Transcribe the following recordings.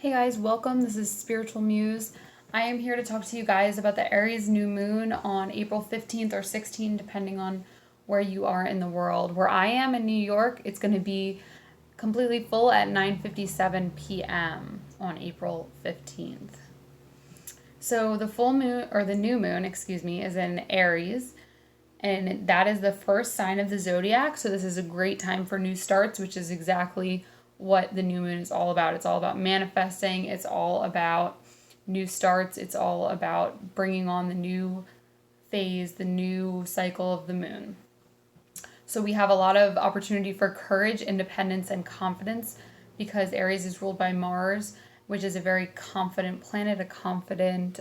Hey guys, welcome. This is Spiritual Muse. I am here to talk to you guys about the Aries new moon on April 15th or 16th, depending on where you are in the world. Where I am in New York, it's going to be completely full at 9:57 p.m. on April 15th. So the full moon, or the new moon, excuse me, is in Aries, and that is the first sign of the zodiac. So this is a great time for new starts, which is exactly what the new moon is all about. It's all about manifesting, it's all about new starts, it's all about bringing on the new phase, the new cycle of the moon. So we have a lot of opportunity for courage, independence, and confidence because Aries is ruled by Mars, which is a very confident planet, a confident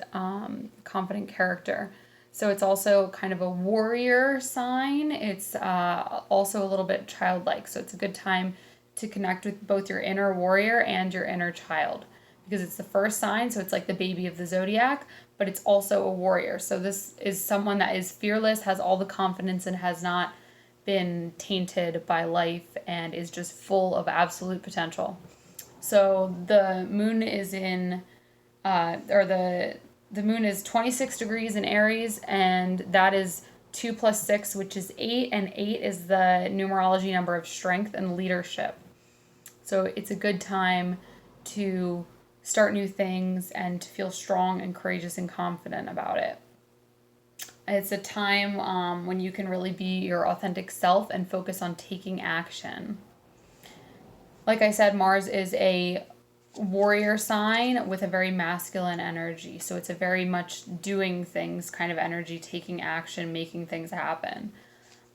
character. So it's also kind of a warrior sign. It's also a little bit childlike. So it's a good time to connect with both your inner warrior and your inner child because it's the first sign. So it's like the baby of the zodiac, but it's also a warrior. So this is someone that is fearless, has all the confidence, and has not been tainted by life and is just full of absolute potential. So the moon is in, the moon is 26 degrees in Aries, and that is 2 plus 6, which is 8, and 8 is the numerology number of strength and leadership. So it's a good time to start new things and to feel strong and courageous and confident about it. It's a time when you can really be your authentic self and focus on taking action. Like I said, Mars is a warrior sign with a very masculine energy. So it's a very much doing things kind of energy, taking action, making things happen.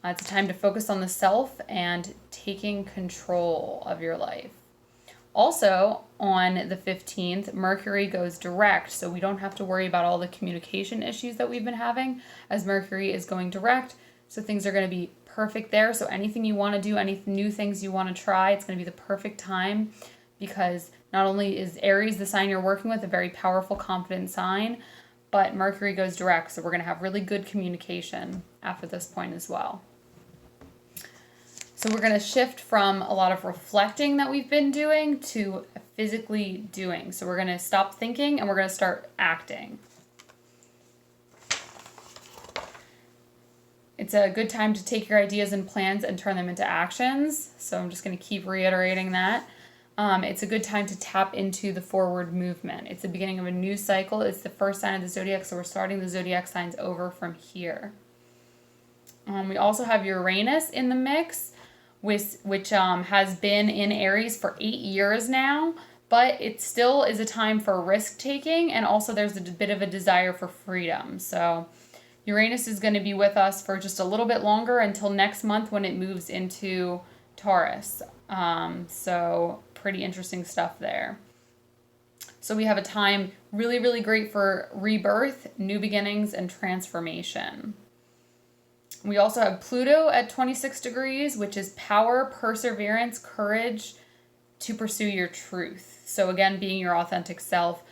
It's a time to focus on the self and taking control of your life. Also, on the 15th, Mercury goes direct, so we don't have to worry about all the communication issues that we've been having as Mercury is going direct. So things are going to be perfect there. So anything you want to do, any new things you want to try, it's going to be the perfect time because not only is Aries the sign you're working with, a very powerful, confident sign, but Mercury goes direct, so we're going to have really good communication after this point as well. So we're going to shift from a lot of reflecting that we've been doing to physically doing. So we're going to stop thinking and we're going to start acting. It's a good time to take your ideas and plans and turn them into actions. So I'm just going to keep reiterating that. It's a good time to tap into the forward movement. It's the beginning of a new cycle. It's the first sign of the zodiac, so we're starting the zodiac signs over from here. We also have Uranus in the mix, which has been in Aries for 8 years now, but it still is a time for risk taking, and also there's a bit of a desire for freedom. So Uranus is going to be with us for just a little bit longer until next month when it moves into Taurus. So pretty interesting stuff there. So we have a time really, really great for rebirth, new beginnings, and transformation. We also have Pluto at 26 degrees, which is power, perseverance, courage to pursue your truth. So again, being your authentic self,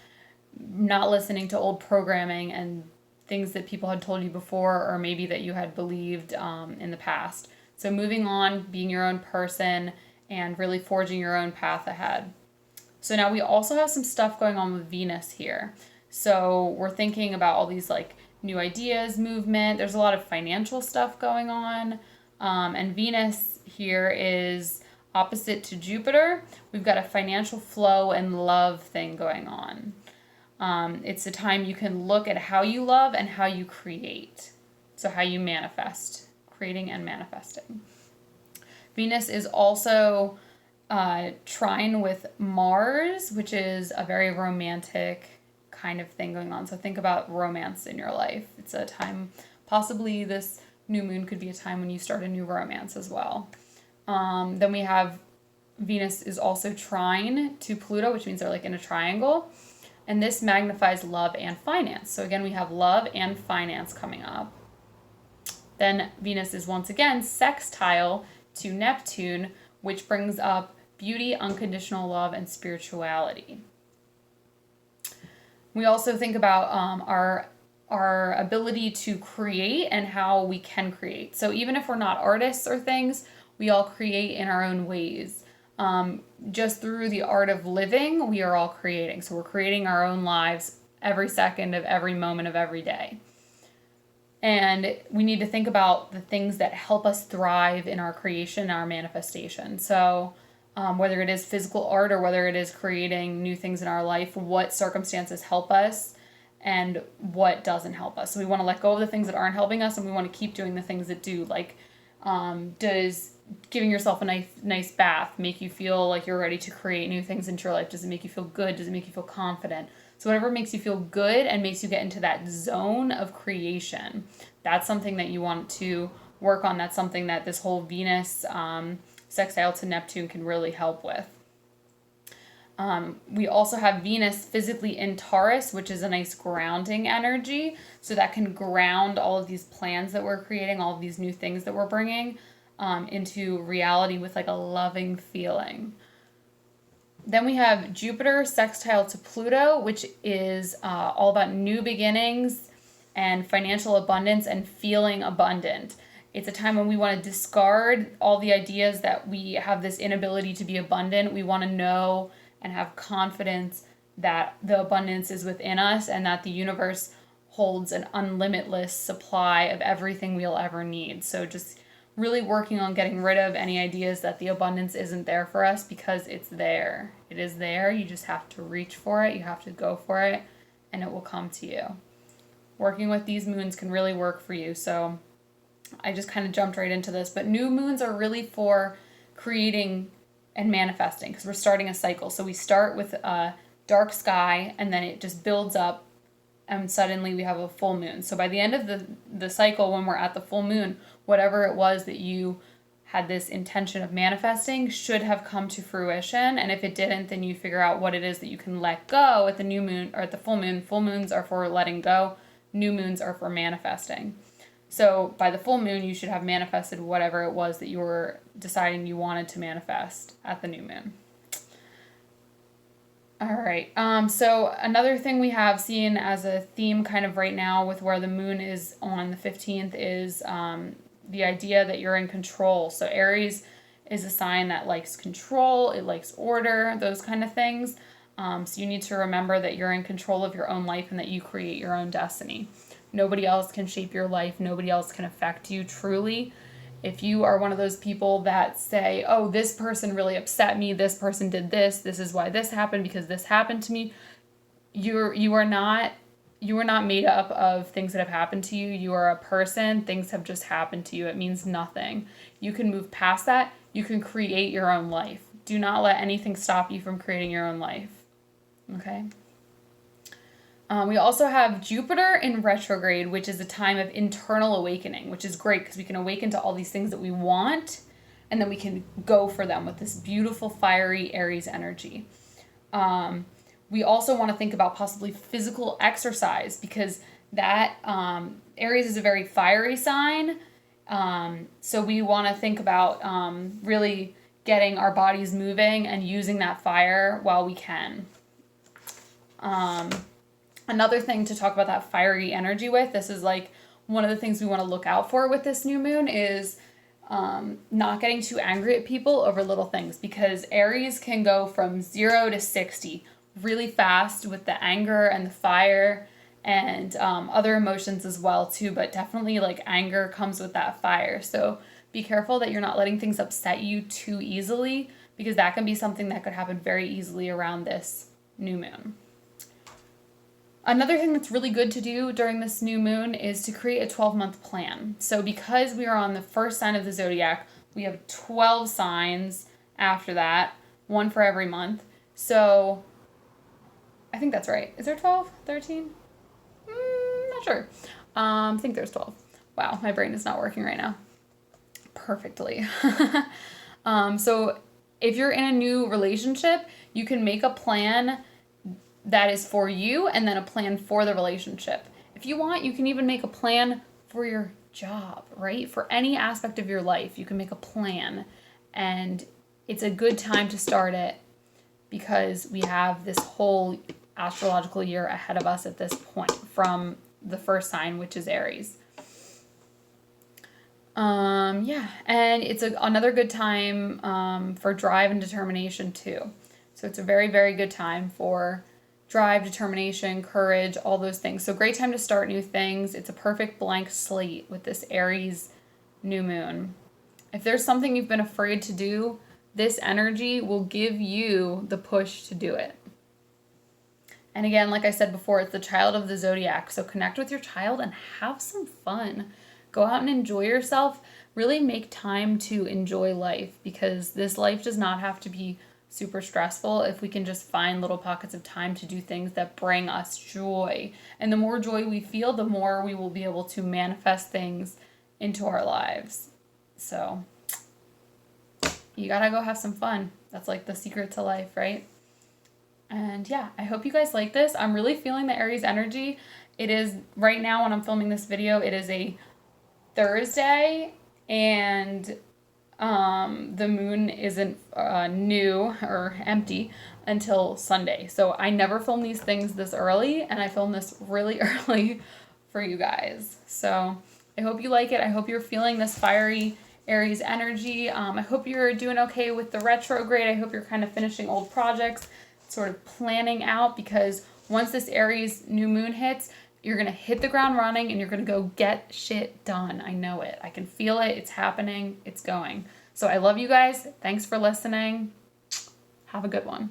not listening to old programming and things that people had told you before or maybe that you had believed in the past. So moving on, being your own person, and really forging your own path ahead. So now we also have some stuff going on with Venus here. So we're thinking about all these like new ideas, movement. There's a lot of financial stuff going on. And Venus here is opposite to Jupiter. We've got a financial flow and love thing going on. It's a time you can look at how you love and how you create. So how you manifest, creating and manifesting. Venus is also trine with Mars, which is a very romantic kind of thing going on. So think about romance in your life. It's a time, possibly this new moon could be a time when you start a new romance as well. Then we have Venus is also trine to Pluto, which means they're like in a triangle. And this magnifies love and finance. So again, we have love and finance coming up. Then Venus is once again sextile to Neptune, which brings up beauty, unconditional love, and spirituality. We also think about our ability to create and how we can create. So even if we're not artists or things, we all create in our own ways. Just through the art of living, we are all creating. So we're creating our own lives every second of every moment of every day. And we need to think about the things that help us thrive in our creation, our manifestation. So whether it is physical art or whether it is creating new things in our life, what circumstances help us and what doesn't help us. So we want to let go of the things that aren't helping us, and we want to keep doing the things that do. Like, does giving yourself a nice bath make you feel like you're ready to create new things into your life? Does it make you feel good? Does it make you feel confident? So whatever makes you feel good and makes you get into that zone of creation, that's something that you want to work on. That's something that this whole Venus sextile to Neptune can really help with. We also have Venus physically in Taurus, which is a nice grounding energy. So that can ground all of these plans that we're creating, all of these new things that we're bringing into reality with like a loving feeling. Then we have Jupiter sextile to Pluto, which is all about new beginnings and financial abundance and feeling abundant. It's a time when we want to discard all the ideas that we have this inability to be abundant. We want to know and have confidence that the abundance is within us and that the universe holds an unlimitless supply of everything we'll ever need. So just really working on getting rid of any ideas that the abundance isn't there for us, because it's there. It is there. You just have to reach for it. You have to go for it, and it will come to you. Working with these moons can really work for you. So I just kind of jumped right into this, but new moons are really for creating and manifesting, because we're starting a cycle. So we start with a dark sky, and then it just builds up, and suddenly we have a full moon. So by the end of the cycle, when we're at the full moon, whatever it was that you had this intention of manifesting should have come to fruition. And if it didn't, then you figure out what it is that you can let go at the new moon or at the full moon. Full moons are for letting go. New moons are for manifesting. So by the full moon, you should have manifested whatever it was that you were deciding you wanted to manifest at the new moon. All right. So another thing we have seen as a theme kind of right now with where the moon is on the 15th is the idea that you're in control. So Aries is a sign that likes control. It likes order, those kind of things. So you need to remember that you're in control of your own life and that you create your own destiny. Nobody else can shape your life. Nobody else can affect you truly. If you are one of those people that say, oh, this person really upset me, this person did this is why this happened, because this happened to me, you are not made up of things that have happened to you. You are a person. Things have just happened to you. It means nothing. You can move past that. You can create your own life. Do not let anything stop you from creating your own life. Okay? We also have Jupiter in retrograde, which is a time of internal awakening, which is great because we can awaken to all these things that we want, and then we can go for them with this beautiful, fiery Aries energy. We also want to think about possibly physical exercise, because that Aries is a very fiery sign. So we want to think about really getting our bodies moving and using that fire while we can. Another thing to talk about that fiery energy with, this is like one of the things we want to look out for with this new moon is not getting too angry at people over little things, because Aries can go from 0 to 60 really fast with the anger and the fire and other emotions as well too, but definitely like anger comes with that fire. So be careful that you're not letting things upset you too easily, because that can be something that could happen very easily around this new moon. Another thing that's really good to do during this new moon is to create a 12-month plan. So because we are on the first sign of the zodiac, we have 12 signs after that, one for every month. So I think that's right. Is there 12? 13? Not sure. I think there's 12. Wow, my brain is not working right now perfectly. So if you're in a new relationship, you can make a plan that is for you and then a plan for the relationship. If you want, you can even make a plan for your job, right? For any aspect of your life, you can make a plan, and it's a good time to start it because we have this whole astrological year ahead of us at this point from the first sign, which is Aries. Yeah, and it's another good time for drive and determination too. So it's a very, very good time for drive, determination, courage, all those things. So great time to start new things. It's a perfect blank slate with this Aries new moon. If there's something you've been afraid to do, this energy will give you the push to do it. And again, like I said before, it's the child of the zodiac. So connect with your child and have some fun. Go out and enjoy yourself. Really make time to enjoy life, because this life does not have to be super stressful if we can just find little pockets of time to do things that bring us joy. And the more joy we feel, the more we will be able to manifest things into our lives. So you gotta go have some fun. That's like the secret to life, right? And yeah, I hope you guys like this. I'm really feeling the Aries energy. It is, right now when I'm filming this video, it is a Thursday, and the moon isn't new or empty until Sunday. So I never film these things this early, and I film this really early for you guys. So I hope you like it. I hope you're feeling this fiery Aries energy. I hope you're doing okay with the retrograde. I hope you're kind of finishing old projects, sort of planning out, because once this Aries new moon hits, you're going to hit the ground running and you're going to go get shit done. I know it. I can feel it. It's happening. It's going. So I love you guys. Thanks for listening. Have a good one.